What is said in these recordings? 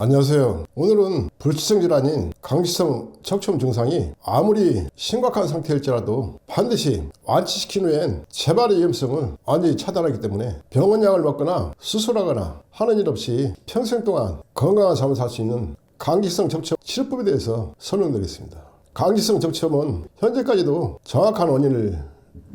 안녕하세요. 오늘은 불치성 질환인 강직성 척추염 증상이 아무리 심각한 상태일지라도 반드시 완치시킨 후엔 재발의 위험성을 완전히 차단하기 때문에 병원약을 먹거나 수술하거나 하는 일 없이 평생 동안 건강한 삶을 살 수 있는 강직성 척추염 치료법에 대해서 설명드리겠습니다. 강직성 척추염은 현재까지도 정확한 원인을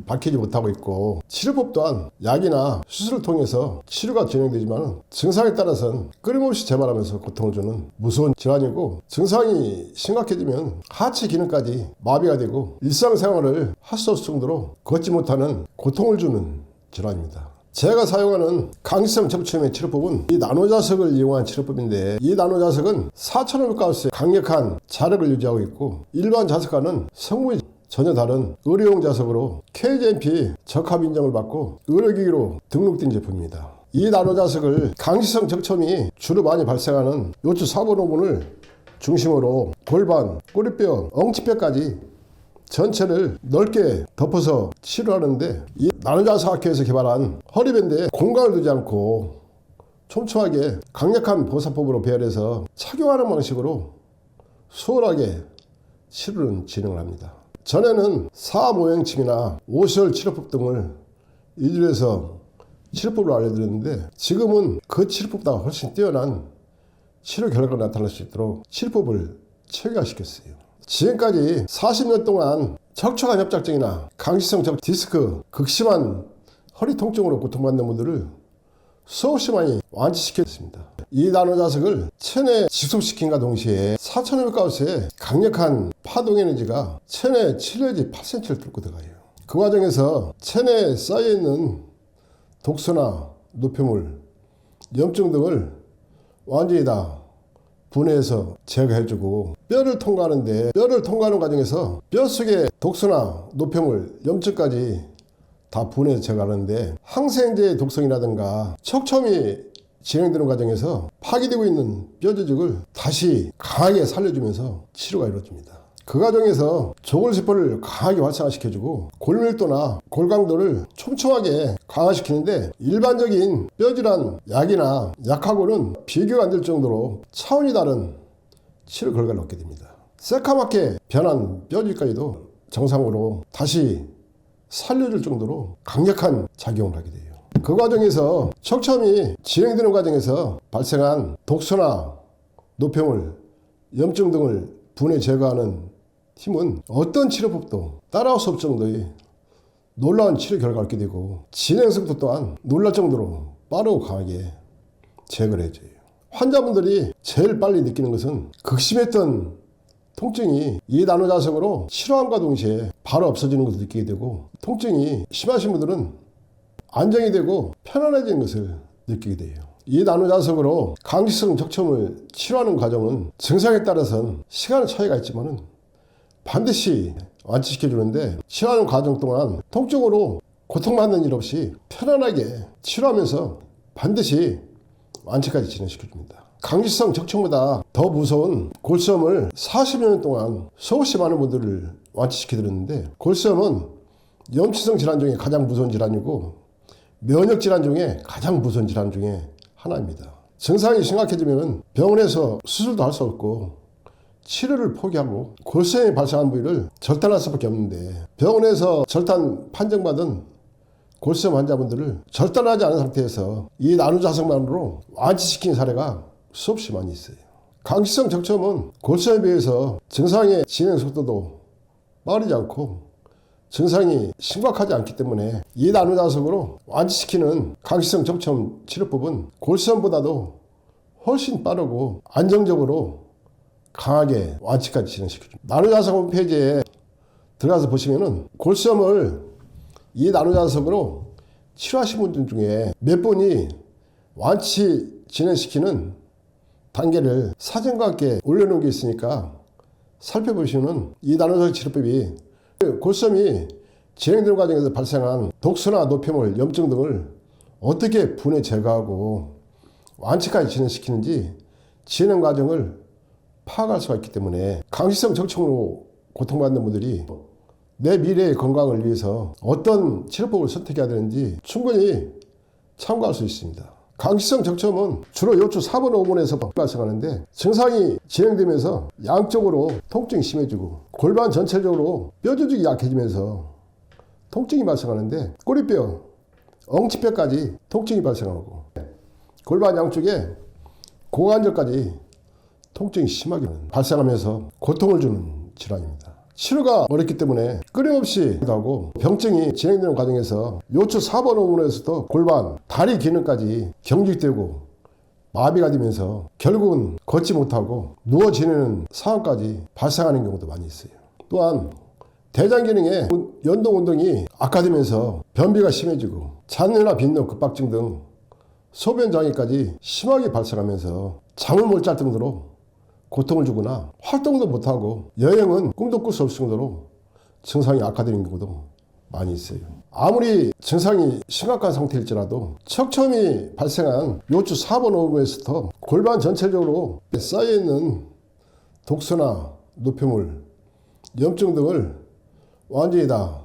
밝히지 못하고 있고, 치료법 또한 약이나 수술을 통해서 치료가 진행되지만 증상에 따라서는 끊임없이 재발하면서 고통을 주는 무서운 질환이고, 증상이 심각해지면 하체 기능까지 마비가 되고 일상생활을 할 수 없을 정도로 걷지 못하는 고통을 주는 질환입니다. 제가 사용하는 강직성 척추염의 치료법은 이 나노자석을 이용한 치료법인데, 이 나노자석은 4500가우스의 강력한 자력을 유지하고 있고, 일반 자석과는 성분이 전혀 다른 의료용 자석으로 KGMP 적합 인정을 받고 의료기기로 등록된 제품입니다. 이 나노자석을 강직성 척추염이 주로 많이 발생하는 요추 4번 5번을 중심으로 골반, 꼬리뼈, 엉치뼈까지 전체를 넓게 덮어서 치료하는데, 이 나노자석 학회에서 개발한 허리밴드에 공간을 두지 않고 촘촘하게 강력한 보사법으로 배열해서 착용하는 방식으로 수월하게 치료는 진행을 합니다. 전에는 사모행침이나 오시열 치료법 등을 이주해서 치료법을 알려드렸는데, 지금은 그 치료법보다 훨씬 뛰어난 치료 결과가 나타날 수 있도록 치료법을 체계화시켰어요. 지금까지 40년 동안 척추관 협착증이나 강직성 척추 디스크, 극심한 허리 통증으로 고통받는 분들을 수없이 많이 완치시켰습니다. 이 나노자석을 체내에 직속시킨과 동시에 4500가우스의 강력한 파동 에너지가 체내 7내지 8cm를 뚫고 들어가요. 그 과정에서 체내에 쌓여있는 독소나 노폐물, 염증 등을 완전히 다 분해해서 제거해주고, 뼈를 통과하는 과정에서 뼈 속의 독소나 노폐물, 염증까지 다 분해해서 제거하는데, 항생제의 독성이라든가 척추염이 진행되는 과정에서 파괴되고 있는 뼈 조직을 다시 강하게 살려주면서 치료가 이루어집니다. 그 과정에서 조골세포를 강하게 활성화시켜주고 골밀도나 골강도를 촘촘하게 강화시키는데, 일반적인 뼈질환 약이나 약하고는 비교가 안 될 정도로 차원이 다른 치료 결과를 얻게 됩니다. 새카맣게 변한 뼈질까지도 정상으로 다시 살려줄 정도로 강력한 작용을 하게 돼요. 그 과정에서 척추염이 진행되는 과정에서 발생한 독소나 노폐물, 염증 등을 분해 제거하는 힘은 어떤 치료법도 따라올 수 없을 정도의 놀라운 치료 결과를 얻게 되고, 진행 속도 또한 놀랄 정도로 빠르고 강하게 제거를 해줘요. 환자분들이 제일 빨리 느끼는 것은 극심했던 통증이 이 나노자석으로 치료함과 동시에 바로 없어지는 것을 느끼게 되고, 통증이 심하신 분들은 안정이 되고 편안해지는 것을 느끼게 돼요. 이 나노자석으로 강직성 척추염을 치료하는 과정은 증상에 따라서는 시간의 차이가 있지만 반드시 완치시켜 주는데, 치료하는 과정 동안 통증으로 고통받는 일 없이 편안하게 치료하면서 반드시 완치까지 진행시켜 줍니다. 강직성 척추염보다 더 무서운 골수염을 40여 년 동안 수없이 많은 분들을 완치시켜 드렸는데, 골수염은 염치성 질환 중에 가장 무서운 질환이고 면역 질환 중에 가장 무서운 질환 중에 하나입니다. 증상이 심각해지면 병원에서 수술도 할 수 없고 치료를 포기하고 골수염이 발생한 부위를 절단할 수밖에 없는데, 병원에서 절단 판정받은 골수염 환자분들을 절단하지 않은 상태에서 이 나노자석만으로 완치시킨 사례가 수없이 많이 있어요. 강직성 척추염은 골수염에 비해서 증상의 진행 속도도 빠르지 않고 증상이 심각하지 않기 때문에 이 나노자석으로 완치시키는 강직성 척추염 치료법은 골수염보다도 훨씬 빠르고 안정적으로 강하게 완치까지 진행시켜줍니다. 나노자석 홈페이지에 들어가서 보시면은 골수염을 이 나노자석으로 치료하신 분들 중에 몇 분이 완치 진행시키는 단계를 사진과 함께 올려놓은 게 있으니까 살펴보시면 이 나노자석 치료법이 골수염이 진행되는 과정에서 발생한 독소나 노폐물, 염증 등을 어떻게 분해 제거하고 완치까지 진행시키는지 진행 과정을 파악할 수가 있기 때문에, 강직성 척추염으로 고통받는 분들이 내 미래의 건강을 위해서 어떤 치료법을 선택해야 되는지 충분히 참고할 수 있습니다. 강시성 적첨은 주로 요추 4번 5번에서 발생하는데 증상이 진행되면서 양쪽으로 통증이 심해지고 골반 전체적으로 뼈 조직이 약해지면서 통증이 발생하는데 꼬리뼈, 엉치뼈까지 통증이 발생하고 골반 양쪽에 고관절까지 통증이 심하게 발생하면서 고통을 주는 질환입니다. 치료가 어렵기 때문에 끊임없이 하고 병증이 진행되는 과정에서 요추 4번 5번에서도 골반, 다리 기능까지 경직되고 마비가 되면서 결국은 걷지 못하고 누워 지내는 상황까지 발생하는 경우도 많이 있어요. 또한 대장 기능의 연동 운동이 악화되면서 변비가 심해지고 잔뇨나 빈뇨 급박증 등 소변 장애까지 심하게 발생하면서 잠을 못 잘 정도로 고통을 주거나 활동도 못하고 여행은 꿈도 꿀 수 없을 정도로 증상이 악화되는 경우도 많이 있어요. 아무리 증상이 심각한 상태일지라도 척첨이 발생한 요추 4번 5번에서부터 골반 전체적으로 쌓여있는 독소나 노폐물, 염증 등을 완전히 다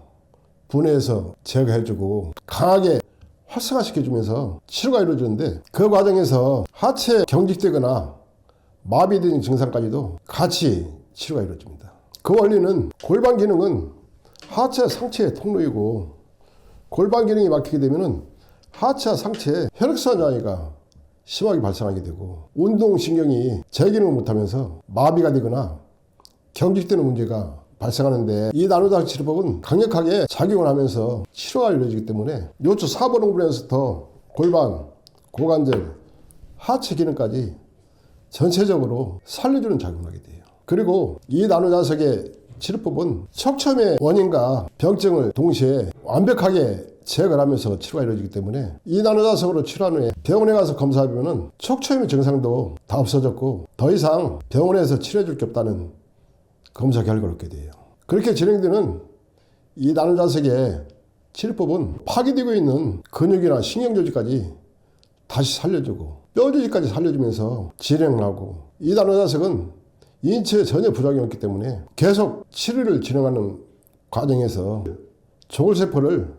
분해해서 제거해주고 강하게 활성화시켜주면서 치료가 이루어지는데 그 과정에서 하체 경직되거나 마비된 증상까지도 같이 치료가 이루어집니다. 그 원리는 골반 기능은 하체 상체의 통로이고 골반 기능이 막히게 되면 하체와 상체에 혈액순환 장애가 심하게 발생하게 되고 운동신경이 제기능을 못하면서 마비가 되거나 경직되는 문제가 발생하는데 이 나노자극 치료법은 강력하게 작용을 하면서 치료가 이루어지기 때문에 요추 4번 5번에서부터 골반, 고관절, 하체 기능까지 전체적으로 살려주는 작용을 하게 돼요. 그리고 이 나노자석의 치료법은 척첨의 원인과 병증을 동시에 완벽하게 제거를 하면서 치료가 이루어지기 때문에 이 나노자석으로 치료한 후에 병원에 가서 검사해보면 척첨의 증상도 다 없어졌고 더 이상 병원에서 치료해줄 게 없다는 검사 결과를 얻게 돼요. 그렇게 진행되는 이 나노자석의 치료법은 파괴되고 있는 근육이나 신경조직까지 다시 살려주고 뼈조직까지 살려주면서 진행을 하고 이 나노자석은 인체에 전혀 부작용이 없기 때문에 계속 치료를 진행하는 과정에서 조골세포를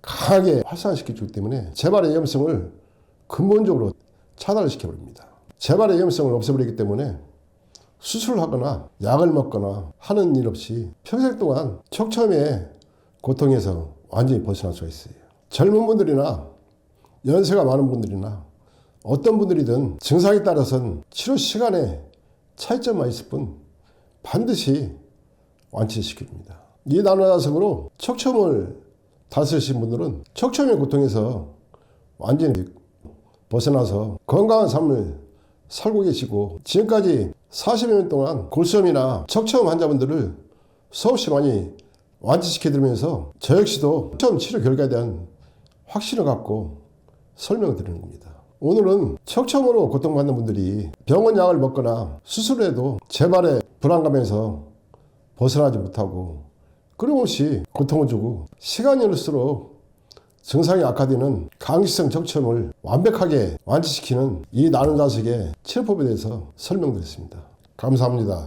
강하게 활성화시켜주기 때문에 재발의 위험성을 근본적으로 차단을 시켜버립니다. 재발의 위험성을 없애버리기 때문에 수술을 하거나 약을 먹거나 하는 일 없이 평생 동안 척첨의 고통에서 완전히 벗어날 수가 있어요. 젊은 분들이나 연세가 많은 분들이나 어떤 분들이든 증상에 따라서는 치료 시간에 차이점만 있을 뿐 반드시 완치시킵니다. 이 나노자석으로 척첨을 다스리신 분들은 척첨의 고통에서 완전히 벗어나서 건강한 삶을 살고 계시고 지금까지 40여 년 동안 골수염이나 척첨 환자분들을 수없이 많이 완치시켜드리면서 저 역시도 척첨 치료 결과에 대한 확신을 갖고 설명을 드리는 겁니다. 오늘은 척첨으로 고통받는 분들이 병원 약을 먹거나 수술을 해도 재발의 불안감에서 벗어나지 못하고 끊임없이 고통을 주고 시간이 흐를수록 증상이 악화되는 강시성 척첨을 완벽하게 완치시키는 이 나노자석의 치료법에 대해서 설명드렸습니다. 감사합니다.